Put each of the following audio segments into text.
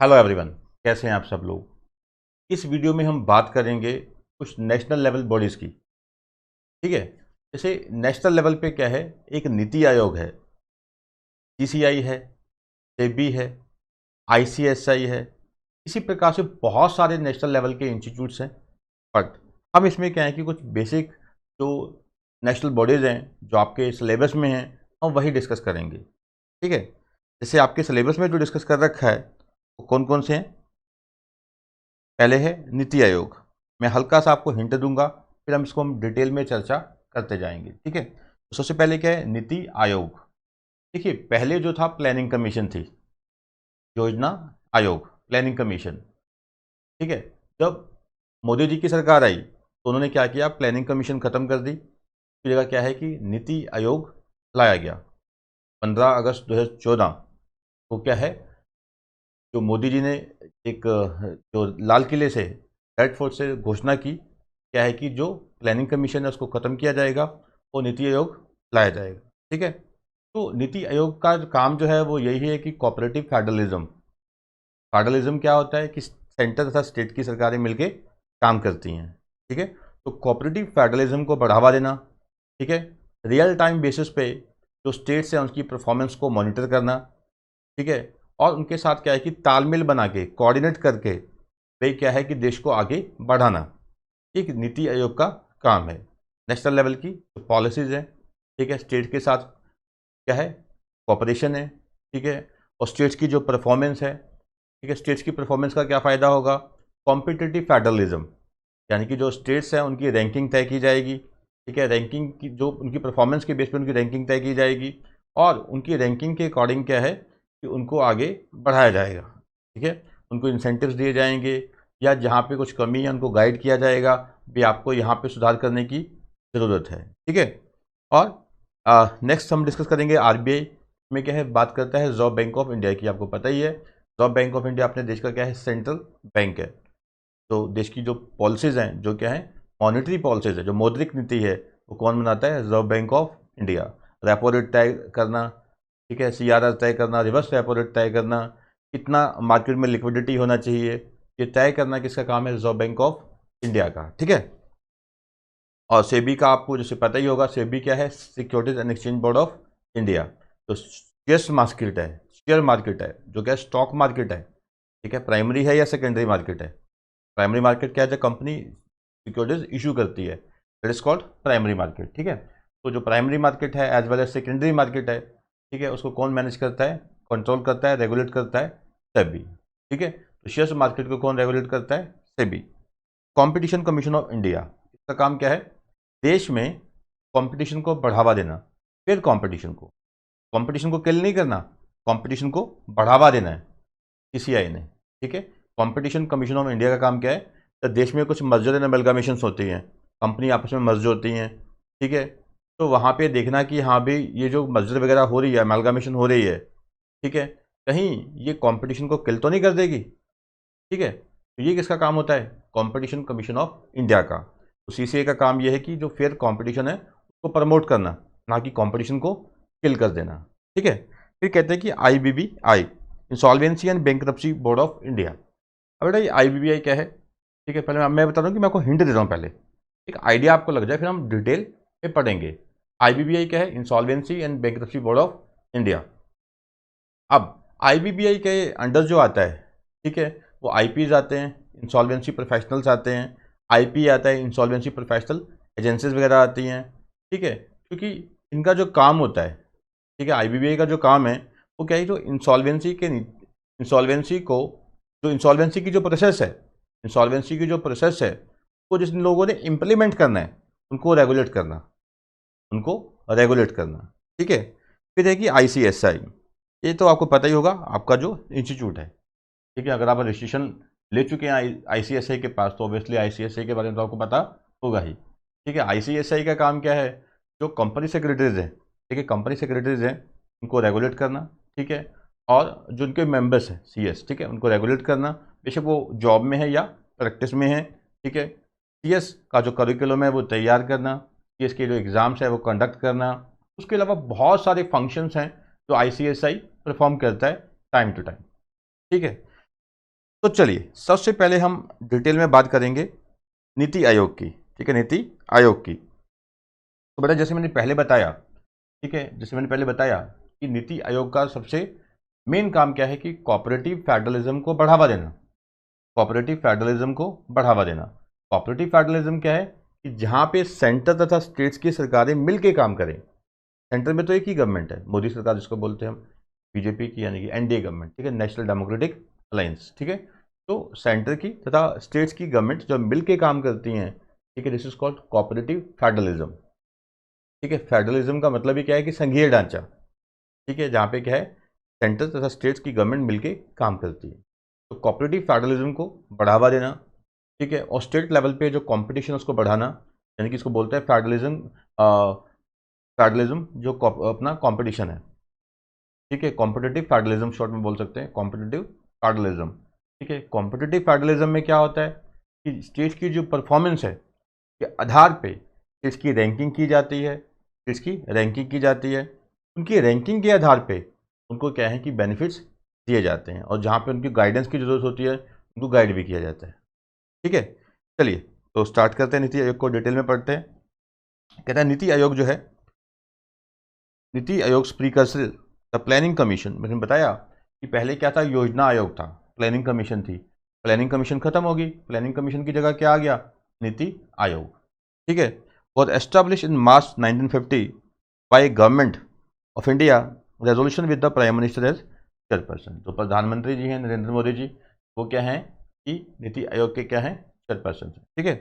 Hello everyone, कैसे हैं आप सब लोग। इस वीडियो में हम बात करेंगे कुछ नेशनल लेवल बॉडीज़ की। ठीक है। जैसे नेशनल लेवल पे क्या है, एक नीति आयोग है, सीसीआई है, सेबी है, आईसीएसआई है। इसी प्रकार से बहुत सारे नेशनल लेवल के इंस्टीट्यूट्स हैं। बट हम इसमें क्या है कि कुछ बेसिक जो नेशनल बॉडीज़ हैं जो आपके सिलेबस में हैं, हम वही डिस्कस करेंगे। ठीक है। जैसे आपके सिलेबस में जो डिस्कस कर रखा है वो कौन कौन से हैं। पहले है नीति आयोग। मैं हल्का सा आपको हिंट दूंगा, फिर हम डिटेल में चर्चा करते जाएंगे। ठीक है। तो सबसे पहले क्या है, नीति आयोग। देखिए, पहले जो था प्लानिंग कमीशन थी, योजना आयोग, प्लानिंग कमीशन। ठीक है। जब मोदी जी की सरकार आई तो उन्होंने क्या किया, प्लानिंग कमीशन खत्म कर दी। उसकी जगह क्या है कि नीति आयोग लाया गया। 15 अगस्त 2014 को क्या है, जो मोदी जी ने एक जो लाल किले से, रेड फोर्ट से घोषणा की, क्या है कि जो प्लानिंग कमीशन है उसको ख़त्म किया जाएगा और नीति आयोग लाया जाएगा। ठीक है। तो नीति आयोग का काम जो है वो यही है कि कोऑपरेटिव फेडरलिज्म। फेडरलिज्म क्या होता है कि सेंटर तथा स्टेट की सरकारें मिलकर काम करती हैं। ठीक है। तो कोऑपरेटिव फेडरलिज्म को बढ़ावा देना। ठीक है। रियल टाइम बेसिस पे जो स्टेट्स हैं उनकी परफॉर्मेंस को मॉनिटर करना। ठीक है। और उनके साथ क्या है कि तालमेल बना के, कोऑर्डिनेट करके वे क्या है कि देश को आगे बढ़ाना, एक नीति आयोग का काम है। नेशनल लेवल की जो पॉलिसीज़ हैं, ठीक है, स्टेट के साथ क्या है, कोऑपरेशन है। ठीक है। और स्टेट्स की जो परफॉर्मेंस है, ठीक है, स्टेट्स की परफॉर्मेंस का क्या फ़ायदा होगा, कॉम्पिटिटिव फेडरलिज्म, यानी कि जो स्टेट्स हैं उनकी रैंकिंग तय की जाएगी। ठीक है। रैंकिंग की जो उनकी परफॉर्मेंस के बेस पे उनकी रैंकिंग तय की जाएगी और उनकी रैंकिंग के अकॉर्डिंग क्या है कि उनको आगे बढ़ाया जाएगा। ठीक है। उनको इंसेंटिव्स दिए जाएंगे या जहाँ पे कुछ कमी है उनको गाइड किया जाएगा, भी आपको यहाँ पे सुधार करने की ज़रूरत है। ठीक है। और नेक्स्ट हम डिस्कस करेंगे आरबीआई में क्या है, बात करता है रिजर्व बैंक ऑफ इंडिया की। आपको पता ही है रिजर्व बैंक ऑफ इंडिया अपने देश का क्या है, सेंट्रल बैंक है। तो देश की जो पॉलिसीज़ हैं, जो क्या है, मॉनेटरी पॉलिसीज़ है, जो मौद्रिक नीति है, वो कौन बनाता है, reserve bank of India. Repo rate तय करना, ठीक है, सीआरआर तय करना, रिवर्स रेपो रेट तय करना, कितना मार्केट में लिक्विडिटी होना चाहिए, ये तय करना किसका काम है, रिजर्व बैंक ऑफ इंडिया का। ठीक है। और सेबी का आपको जैसे पता ही होगा, सेबी क्या है, securities and exchange board of India. तो शेयर मार्केट है, शेयर मार्केट है, जो क्या स्टॉक मार्केट है। ठीक है। प्राइमरी है या सेकेंडरी मार्केट है। प्राइमरी मार्केट क्या है, जब कंपनी सिक्योरिटीज इशू करती है, that is called primary market. ठीक है। तो जो प्राइमरी मार्केट है as well as secondary market है, ठीक है, उसको कौन मैनेज करता है, कंट्रोल करता है, रेगुलेट करता है, सेबी। ठीक है। तो शेयर मार्केट को कौन रेगुलेट करता है, SEBI. Competition commission of India, इसका काम क्या है, देश में कंपटीशन को बढ़ावा देना। फिर कंपटीशन को किल नहीं करना, कंपटीशन को बढ़ावा देना है सीसीआई ने। ठीक है। कंपटीशन कमीशन ऑफ इंडिया का काम क्या है, तो देश में कुछ मर्जर एंड अमेलगामेशन होती हैं, कंपनी आपस में मर्ज होती हैं। ठीक है। तो वहाँ पे देखना कि हाँ भी ये जो मर्जर वगैरह हो रही है, अमेलगामेशन हो रही है, ठीक है, कहीं ये कंपटीशन को किल तो नहीं कर देगी। ठीक है। तो ये किसका काम होता है, कंपटीशन कमीशन ऑफ इंडिया का। तो सीसीआई का काम ये है कि जो फेयर कंपटीशन है उसको प्रमोट करना, ना कि कंपटीशन को किल कर देना। ठीक है। फिर कहते हैं कि IBBI, insolvency and bankruptcy board of India. अब बेटा ये आईबीबीआई क्या है, ठीक है, पहले मैं बता दूं कि मैं आपको हिंट दे रहा हूँ पहले, एक आइडिया आपको लग जाए, फिर हम डिटेल में पढ़ेंगे। आईबीबीआई क्या है, insolvency and bankruptcy board of India. अब आईबीबीआई के अंडर जो आता है, ठीक है, वो आईपीज आते हैं, इंसॉल्वेंसी प्रोफेशनल्स आते हैं, आईपी आता है, इंसॉल्वेंसी प्रोफेशनल एजेंसीज वगैरह आती हैं। ठीक है। क्योंकि इनका जो काम होता है, ठीक है, आईबीबीआई का जो काम है वो क्या है, जो इंसॉल्वेंसी को, जो इंसॉल्वेंसी की जो प्रोसेस है, इंसॉल्वेंसी की जो प्रोसेस है वो जिन लोगों ने इम्प्लीमेंट करना है उनको रेगुलेट करना, उनको रेगुलेट करना। ठीक है। फिर है कि आईसीएसआई, ये तो आपको पता ही होगा, आपका जो इंस्टीट्यूट है। ठीक है। अगर आप रजिस्ट्रेशन ले चुके हैं आईसीएसआई के पास तो ऑब्वियसली आईसीएसआई के बारे में तो आपको पता होगा ही। ठीक है। आईसीएसआई का काम क्या है, जो कंपनी सेक्रेटरीज हैं, ठीक है, कंपनी सेक्रेटरीज हैं उनको रेगुलेट करना। ठीक है। और जो उनके मेंबर्स हैं सीएस, ठीक है, उनको रेगुलेट करना, बेशक वो जॉब में है या प्रैक्टिस में है। ठीक है। सीएस का जो करिकुलम है वो तैयार करना, सीएस के जो एग्ज़ाम्स है वो कंडक्ट करना। उसके अलावा बहुत सारे फंक्शंस हैं जो आईसीएसआई परफॉर्म करता है टाइम टू टाइम। ठीक है। तो चलिए सबसे पहले हम डिटेल में बात करेंगे नीति आयोग की। ठीक है, नीति आयोग की। तो बेटा जैसे मैंने पहले बताया, ठीक है, जैसे मैंने पहले बताया कि नीति आयोग का सबसे मेन काम क्या है कि कोऑपरेटिव फेडरलिज्म को बढ़ावा देना। कोऑपरेटिव फेडरलिज्म को बढ़ावा देना। कोऑपरेटिव फेडरलिज्म क्या है कि जहां पे सेंटर तथा स्टेट्स की सरकारें मिलकर काम करें। सेंटर में तो एक ही गवर्नमेंट है, मोदी सरकार जिसको बोलते हैं हम, बीजेपी की यानी कि एनडीए गवर्नमेंट, ठीक है, नेशनल डेमोक्रेटिक अलायंस। ठीक है, तो सेंटर की तथा स्टेट्स की गवर्नमेंट जब मिलकर काम करती हैं, ठीक है, this is called cooperative federalism. ठीक है, फेडरलिज्म का मतलब ही क्या है कि संघीय ढांचा। ठीक है, जहाँ पे क्या है सेंटर तथा स्टेट्स की गवर्नमेंट मिलके काम करती है। तो कोऑपरेटिव फेडरलिज्म को बढ़ावा देना, ठीक है, और स्टेट लेवल पे जो कंपटीशन उसको बढ़ाना, यानी कि इसको बोलते हैं फेडरलिज्म। फेडरलिज्म जो अपना कंपटीशन है, ठीक है, कॉम्पिटिटिव फेडरलिज्म शॉर्ट में बोल सकते हैं, कॉम्पिटिटिव फेडरलिज्म। ठीक है, कॉम्पिटिटिव फेडरलिज्म में क्या होता है कि स्टेट की जो परफॉर्मेंस है के आधार पे स्टेट्स की रैंकिंग की जाती है, स्टेट्स की रैंकिंग की जाती है। उनकी रैंकिंग के आधार पे उनको क्या है कि बेनिफिट्स दिए जाते हैं, और जहाँ पे उनकी गाइडेंस की ज़रूरत होती है उनको गाइड भी किया जाता है। ठीक है, चलिए तो स्टार्ट करते हैं, नीति आयोग को डिटेल में पढ़ते हैं। कहता है नीति आयोग जो है, NITI Aayog precursor the planning commission. मैंने बताया कि पहले क्या था, योजना आयोग था, प्लानिंग कमीशन थी। प्लानिंग कमीशन खत्म होगी, प्लानिंग कमीशन की जगह क्या आ गया, नीति आयोग। ठीक है, was established in March 1950 by government of India, resolution with the prime minister as chairperson. जो प्रधानमंत्री जी हैं नरेंद्र मोदी जी, वो क्या हैं कि नीति आयोग के क्या हैं, चेयरपर्सन। ठीक है,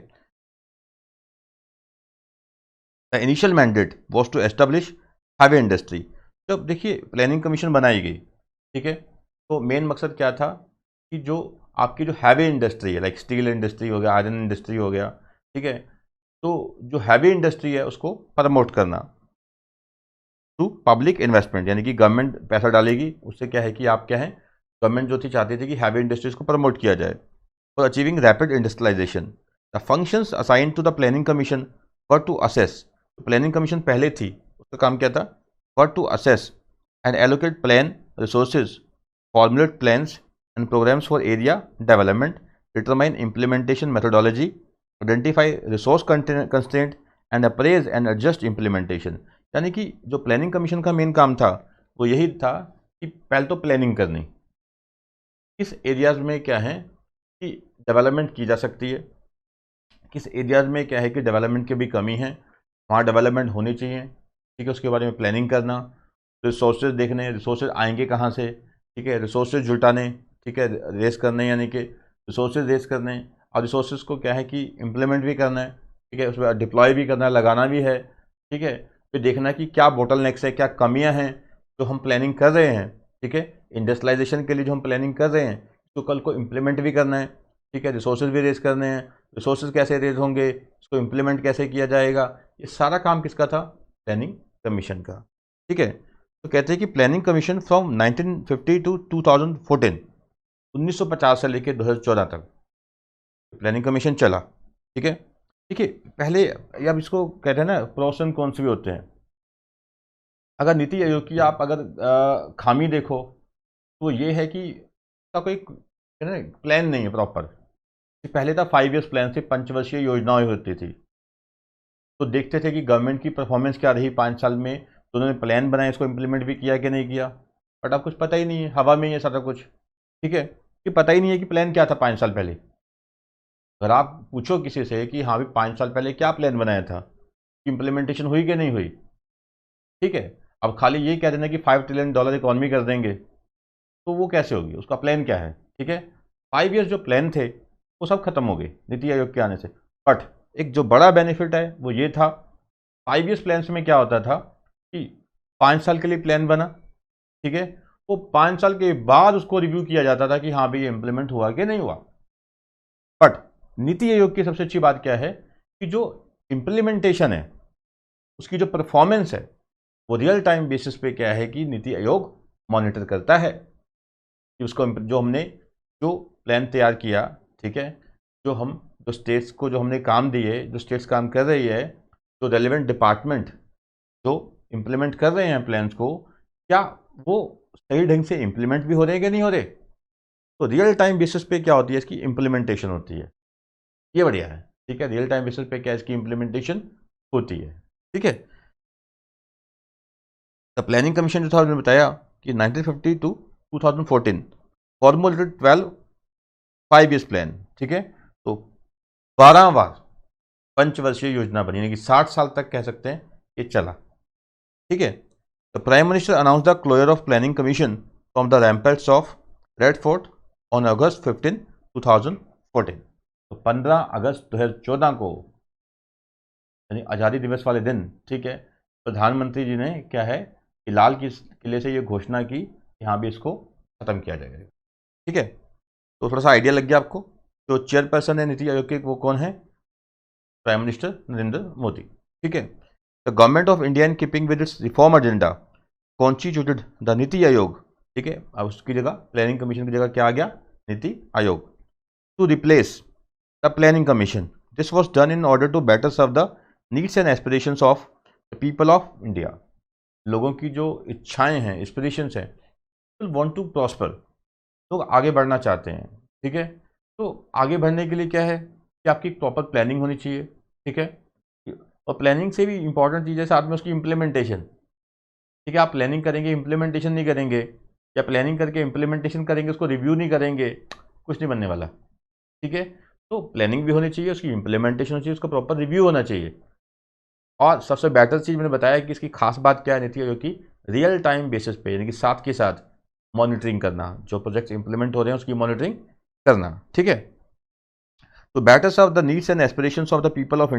the initial mandate was to establish heavy industry. जब देखिए प्लानिंग कमीशन बनाई गई, ठीक है, तो मेन मकसद क्या था कि जो आपकी जो हैवी इंडस्ट्री है, लाइक स्टील इंडस्ट्री हो गया, आयरन इंडस्ट्री हो गया, ठीक है, तो जो हैवी इंडस्ट्री है उसको प्रमोट करना टू पब्लिक इन्वेस्टमेंट, यानी कि गवर्नमेंट पैसा डालेगी, उससे क्या है कि आप क्या है, गवर्नमेंट जो थी चाहती थी कि हैवी इंडस्ट्रीज को प्रमोट किया जाए for achieving rapid industrialisation. The functions assign to the planning commission were to assess. Planning commission पहले थी, उसका काम क्या था, were to assess and allocate plan resources, formulate plans and programmes for area development, determine implementation methodology, identify resource constraint and appraise and adjust implementation. यानी कि जो planning commission का मेन काम था वो यही था कि पहले तो प्लानिंग करनी, किस एरियाज में क्या है कि डेवलपमेंट की जा सकती है, किस एरियाज में क्या है कि डेवलपमेंट की भी कमी है, वहाँ डेवलपमेंट होनी चाहिए। ठीक है, उसके बारे में प्लानिंग करना, रिसोर्सेज देखने, रिसोर्सेज आएंगे कहाँ से, ठीक है, रिसोर्सेज जुटाने, ठीक है, रेस करने, यानी कि रिसोर्सेज रेस करने, और रिसोर्सेज को क्या है कि इम्प्लीमेंट भी करना है, ठीक है, उसमें डिप्लॉय भी करना है, लगाना भी है। ठीक है, फिर देखना कि क्या बोटलनेक्स है, क्या कमियां हैं जो हम प्लानिंग कर रहे हैं, ठीक है, इंडस्ट्रियलाइजेशन के लिए जो हम प्लानिंग कर रहे हैं तो कल को इम्प्लीमेंट भी करना है। ठीक है, रिसोर्सेज भी रेज करने हैं, रिसोर्सेज कैसे रेज होंगे, इसको इम्प्लीमेंट कैसे किया जाएगा, ये सारा काम किसका था, प्लानिंग कमीशन का। ठीक है, तो कहते हैं कि प्लानिंग कमीशन फ्रॉम 1950 टू 2014, 1950 से लेकर 2014 तक प्लानिंग कमीशन चला। ठीक है, देखिए पहले, अब इसको कहते हैं ना प्रोस एंड कॉन्स भी होते हैं। अगर नीति आयोग की आप अगर खामी देखो तो ये है कि इसका कोई प्लान नहीं है प्रॉपर। पहले था 5 ईयर्स प्लान से, पंचवर्षीय योजनाएं होती थी, तो देखते थे कि गवर्नमेंट की परफॉर्मेंस क्या रही 5 साल में, तो उन्होंने प्लान बनाया, इसको इम्प्लीमेंट भी किया कि नहीं किया। बट अब कुछ पता ही नहीं है, हवा में ही है सारा कुछ। ठीक है, कि पता ही नहीं है कि प्लान क्या था 5 साल पहले। अगर आप पूछो किसी से कि हाँ भी 5 साल पहले क्या प्लान बनाया था, इम्प्लीमेंटेशन हुई कि नहीं हुई, ठीक है, अब खाली ये कह देना कि $5 ट्रिलियन इकॉनमी कर देंगे, तो वो कैसे होगी, उसका प्लान क्या है। ठीक है, 5 ईयर्स जो प्लान थे वो सब खत्म हो गए नीति आयोग के आने से। बट एक जो बड़ा बेनिफिट है वो ये था, 5 ईयर्स प्लान में क्या होता था कि 5 साल के लिए प्लान बना, ठीक है, वो 5 साल के बाद उसको रिव्यू किया जाता था कि हाँ भाई ये इंप्लीमेंट हुआ कि नहीं हुआ। बट नीति आयोग की सबसे अच्छी बात क्या है कि जो इंप्लीमेंटेशन है, उसकी जो परफॉर्मेंस है, वो रियल टाइम बेसिस पे क्या है कि नीति आयोग मॉनिटर करता है कि उसको जो हमने जो प्लान तैयार किया, ठीक है, जो स्टेट्स को जो हमने काम दिए, जो स्टेट्स काम कर रही है, जो रेलिवेंट डिपार्टमेंट जो इम्प्लीमेंट कर रहे हैं प्लान्स को, क्या वो सही ढंग से इम्प्लीमेंट भी हो रहे हैं कि नहीं हो रहे। तो रियल टाइम बेसिस पे क्या होती है, इसकी इम्प्लीमेंटेशन होती है। ये बढ़िया है, ठीक है। रियल टाइम बेसिस पे क्या इसकी इम्प्लीमेंटेशन होती है, ठीक है। द प्लानिंग कमीशन जो था मैंने बताया कि 1950 टू 2014 फॉर्मुलेटेड 12 5 ईयर्स प्लान, ठीक है। तो 12 बार पंचवर्षीय योजना बनी, यानी कि 60 साल तक कह सकते हैं ये चला, ठीक है। The prime minister announce the closure of planning commission from the ramparts of Red Fort on August 15 2014। तो 15 अगस्त 2014 को, यानी आज़ादी दिवस वाले दिन, ठीक है, प्रधानमंत्री जी ने क्या है कि लाल किले से ये घोषणा की कि हाँ भी इसको ख़त्म किया जाएगा, ठीक है। तो थोड़ा सा आइडिया लग गया आपको। जो चेयरपर्सन है नीति आयोग के वो कौन है, प्राइम मिनिस्टर नरेंद्र मोदी, ठीक है। The government of India in keeping with its reform agenda constituted the NITI Aayog, ठीक है। अब उसकी जगह प्लानिंग कमीशन की जगह क्या आ गया, Niti Aayog, to replace the planning commission. This was done in order to better serve the needs and aspirations of the people of India. लोगों की जो इच्छाएं हैं, एस्पिरेशंस हैं, वांट टू प्रॉस्पर, लोग आगे बढ़ना चाहते हैं, ठीक है। तो आगे बढ़ने के लिए क्या है कि आपकी प्रॉपर प्लानिंग होनी चाहिए, ठीक है। और प्लानिंग से भी इंपॉर्टेंट चीज़ है साथ में उसकी इम्प्लीमेंटेशन, ठीक है। आप प्लानिंग करेंगे इम्प्लीमेंटेशन नहीं करेंगे, या प्लानिंग करके इम्प्लीमेंटेशन करेंगे उसको रिव्यू नहीं करेंगे, कुछ नहीं बनने वाला, ठीक है। तो प्लानिंग भी होनी चाहिए, उसकी इम्प्लीमेंटेशन होनी चाहिए, उसका प्रॉपर रिव्यू होना चाहिए। और सबसे बेटर चीज़ मैंने बताया कि इसकी खास बात क्या है नीति आयोग की, रियल टाइम बेसिस पे, यानी कि साथ के साथ मॉनिटरिंग करना, जो प्रोजेक्ट्स इंप्लीमेंट हो रहे हैं उसकी मॉनिटरिंग करना, ठीक है। तो better serve the needs and aspirations of the people of